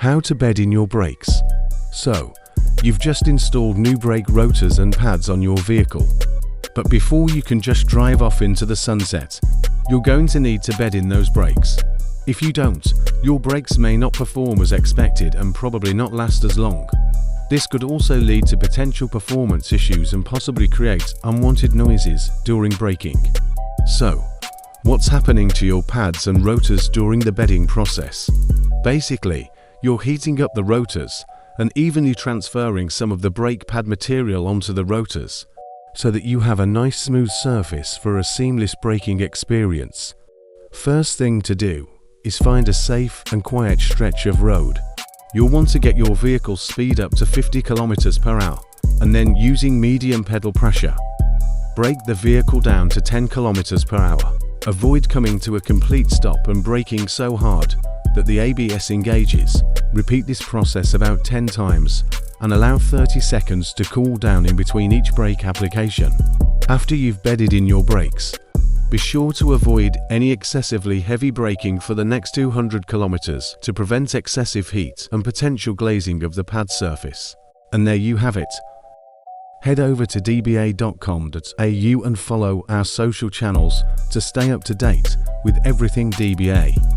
How to bed in your brakes. So, you've just installed new brake rotors and pads on your vehicle. But before you can just drive off into the sunset, you're going to need to bed in those brakes. If you don't, your brakes may not perform as expected and probably not last as long. This could also lead to potential performance issues and possibly create unwanted noises during braking. So, what's happening to your pads and rotors during the bedding process? Basically, you're heating up the rotors and evenly transferring some of the brake pad material onto the rotors, so that you have a nice smooth surface for a seamless braking experience. First thing to do is find a safe and quiet stretch of road. You'll want to get your vehicle's speed up to 50 km per hour, and then using medium pedal pressure, brake the vehicle down to 10 km per hour. Avoid coming to a complete stop and braking so hard that the ABS engages. Repeat this process about 10 times and allow 30 seconds to cool down in between each brake application. After you've bedded in your brakes, be sure to avoid any excessively heavy braking for the next 200 kilometers to prevent excessive heat and potential glazing of the pad surface. And there you have it. Head over to dba.com.au and follow our social channels to stay up to date with everything DBA.